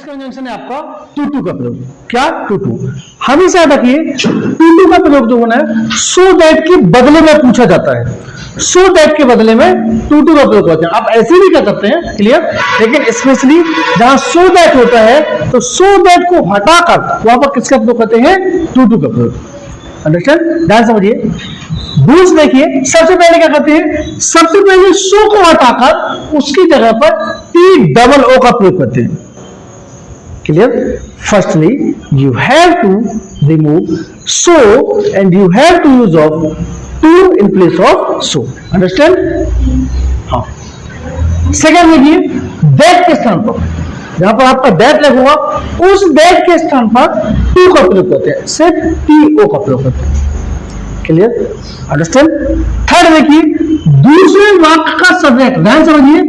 Next conjunction है आपका to to का प्रयोग। क्या टू टू? हमेशा याद रखिए टू टू का प्रयोग जो होना है सो दैट के बदले में पूछा जाता है। सो दैट के बदले में टू टू का प्रयोग होता है। आप ऐसे भी कर सकते हैं, क्लियर, लेकिन स्पेशली जहां सो दैट होता है तो सो दैट को हटाकर वहां पर किसका प्रयोग करते हैं? टू टू का प्रयोग। अंडरस्टैंड? ध्यान समझिए। रूल्स देखिए, सबसे पहले क्या करते हैं? सबसे पहले सो को हटाकर उसकी जगह पर टी डबल ओ का प्रयोग करते हैं। Clear? Firstly you have to remove so and you have to use of too in place of so. Understand? हाँ। सेकेंड देखिए, दैट के स्थान पर, जहां पर आपका दैट लगेगा उस दैट के स्थान पर टू का प्रयोग करते हैं, सिर्फ टी ओ का प्रयोग करते हैं। क्लियर? अंडरस्टैंड? थर्ड देखिए, दूसरे वाक्य का सब्जेक्ट, ध्यान समझिए,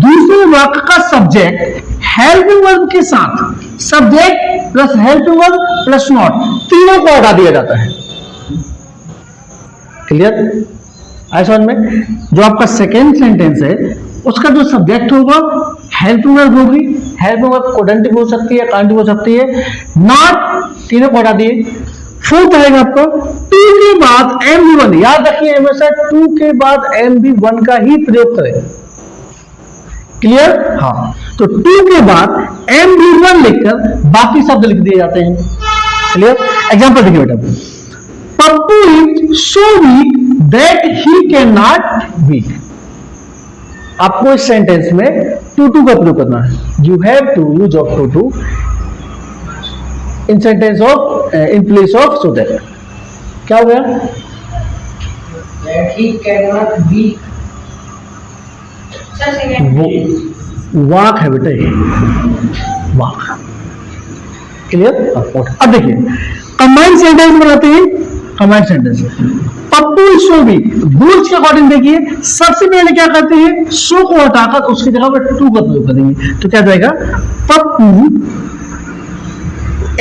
दूसरे वाक्य का सब्जेक्ट हेल्पिंग वर्ब के साथ, subject plus helping verb plus not, तीनों को हटा दिया जाता है। क्लियर? आया समझ में? जो आपका सेकेंड सेंटेंस है उसका जो सब्जेक्ट होगा हेल्पिंग वर्ब होगी, हेल्पिंग वर्ब कोडेंटिव हो सकती है, कांटिव हो सकती है, नॉट, तीनों को हटा दिए। फोर्थ रहेगा आपका टू के बाद MB1, याद रखिए हमेशा टू के बाद MB1 का ही प्रयोग करें। क्लियर? हाँ। तो टू के बाद MB1 लिखकर बाकी शब्द लिख दिए जाते हैं। क्लियर? एग्जांपल देखिए बेटा, Pappu is so weak that he can not weak. आपको इस सेंटेंस में टू टू का प्रयोग करना है। You have to use of too to in sentence of in place of so that. क्या हो गया? That he cannot be. वो वाक है बेटा, ये वाक। क्लियर? अब देखिए कंबाइंड सेंटेंस बनाते हैं। Combined sentence, Pappu is so week, rules के अकॉर्डिंग देखिए सबसे पहले क्या करते हैं? सो को हटाकर उसकी जगह पर टू का प्रयोग करेंगे। तो क्या जाएगा? Pappu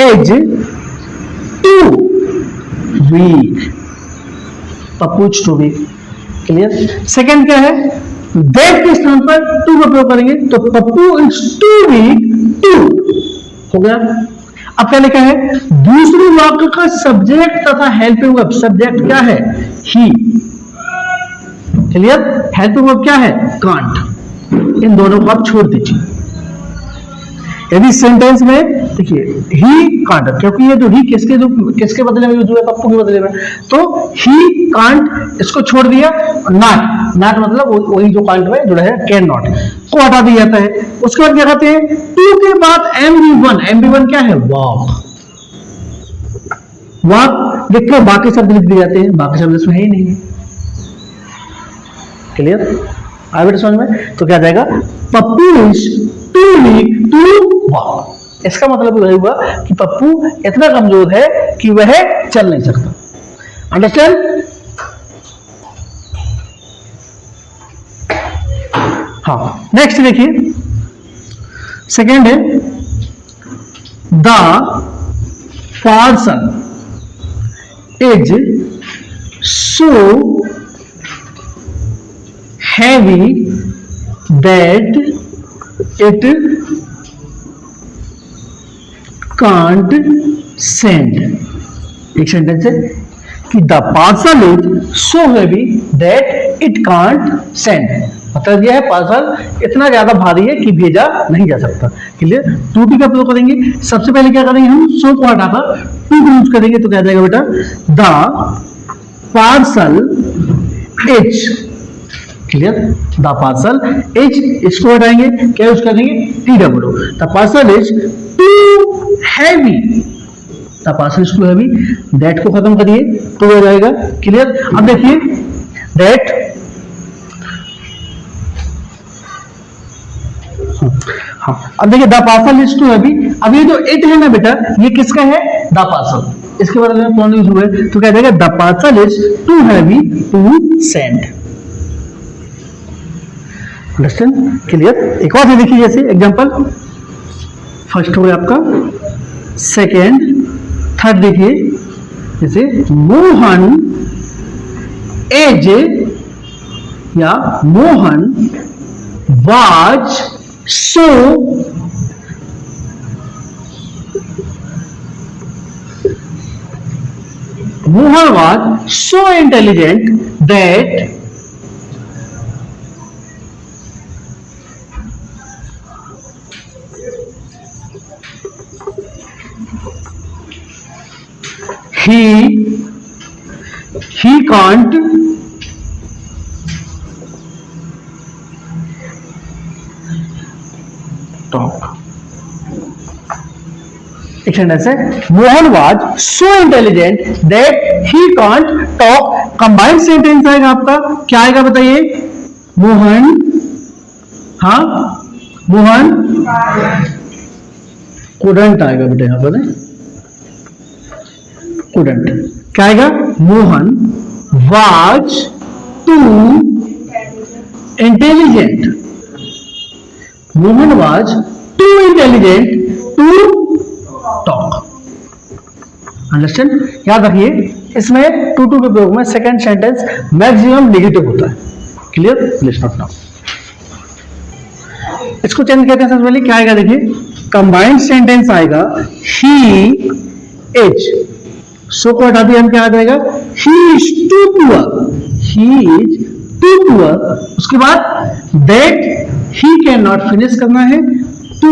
as too weak, Pappu is too weak. Clear? Second क्या है? दैट के स्थान पर टू का प्रयोग करेंगे, तो Pappu is too weak to हो गया। अब क्या लिखा है? दूसरे वाक्य का सब्जेक्ट तथा हेल्पिंग वर्ब, सब्जेक्ट क्या है? ही। क्लियर? हेल्पिंग वर्ब क्या है? कांट। इन दोनों को आप छोड़ दीजिए। यदि सेंटेंस में देखिए ही कांट, क्योंकि ये जो ही किसके बदले में यूज हुआ है? पप्पू के बदले में, तो ही कांट इसको छोड़ दिया। नॉट, नॉट मतलब वही जो कांट में जुड़ा है, कैन नॉट, को हटा दिया जाता है। उसके बाद क्या कहते हैं? टू के बाद MB1, MB1 क्या है? वॉक। वॉक लिखकर बाकी शब्द लिख दिए जाते हैं, बाकी शब्द इसमें है ही नहीं। क्लियर? आगे बेटा समझ में? तो क्या जाएगा? Pappu is too weak to walk. इसका मतलब वही हुआ कि पप्पू इतना कमजोर है कि वह चल नहीं सकता। अंडरस्टैंड? हाँ। नेक्स्ट देखिए, सेकेंड है the parcel is so heavy that it can't send. एक सेंटेंस है कि the parcel is so heavy that it can't send, मतलब यह है पार्सल इतना ज्यादा भारी है कि भेजा नहीं जा सकता। क्लियर? टू टी का प्रयोग करेंगे। सबसे पहले क्या करेंगे? हम सो को हटाकर टू को यूज करेंगे, तो क्या जाएगा बेटा? The parcel is. Clear? The parcel is, इसको हटाएंगे, क्या यूज करेंगे? T W. The parcel is too heavy, the parcel is too heavy. That को खत्म करिए तो हो जाएगा। क्लियर? अब देखिए दैट, हाँ, अब देखिए the parcel is too heavy. अब ये जो इट है ना बेटा, ये किसका है? The parcel. इसके बारे में कौन यूज हुआ है? तो क्या जाएगा? The parcel is too heavy to send. Understand? Clear? एक और देखिए, जैसे एग्जांपल, फर्स्ट हो गया आपका, सेकेंड, थर्ड देखिए, जैसे मोहन एज या Mohan was so Mohan was so intelligent that he can't talk. एक सेंटेंस है, Mohan was so intelligent that he can't talk. Combined sentence आएगा आपका, क्या आएगा बताइए? मोहन, हाँ मोहन कुडंट आएगा बेटा यहां पर, कुडंट क्या आएगा? Mohan was too intelligent, Mohan was too intelligent to talk. Understand? याद रखिए इसमें टू टू के प्रयोग में सेकंड सेंटेंस मैक्सिमम नेगेटिव होता है। क्लियर? Please note down. इसको चेंज करते हैं सबसे पहले, क्या आएगा देखिए? कंबाइंड सेंटेंस आएगा ही इज, सो को हटा दिया हम, क्या आ जाएगा? He is too poor, he is too poor. उसके बाद that he can not finish करना है, to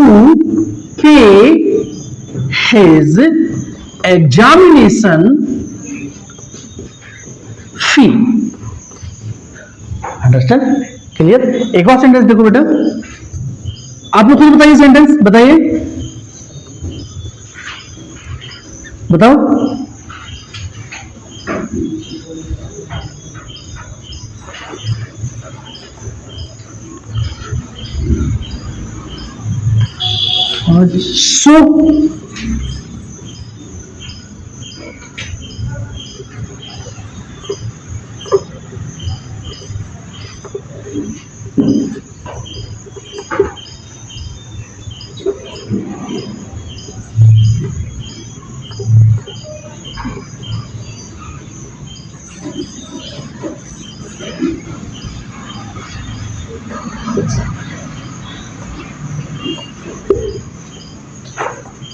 pay his examination fee। Understand? Clear? एक बार सेंटेंस देखो बेटा, आप लोग खुद बताइए, सेंटेंस बताइए, बताओ। सो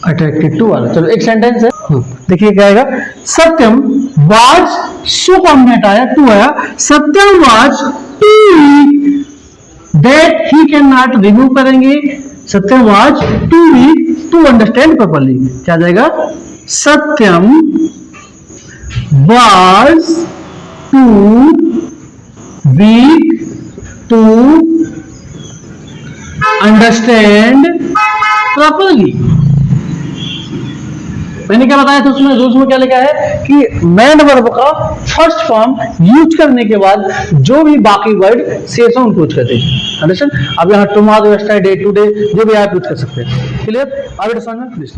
अट्रैक्टेड टू वाला। चलो एक सेंटेंस है, देखिए क्या आएगा? सत्यम वाज, सो को हमने हटाया, टू आया। Satyam was too weak that he can not, remove करेंगे। Satyam was too weak to understand properly, क्या आ जाएगा? Satyam was too weak to understand properly. मैंने क्या बताया था उसमें? रूल्स में क्या लिखा है कि मैन वर्ब का फर्स्ट फॉर्म यूज करने के बाद जो भी बाकी वर्ड शेष है उनको यूज करते हैं। अंडरस्टैंड? अब यहाँ टुमारो, यस्टरडे, टुडे जो भी आप यूज कर सकते हैं। क्लियर? अब समझ में? प्लीज।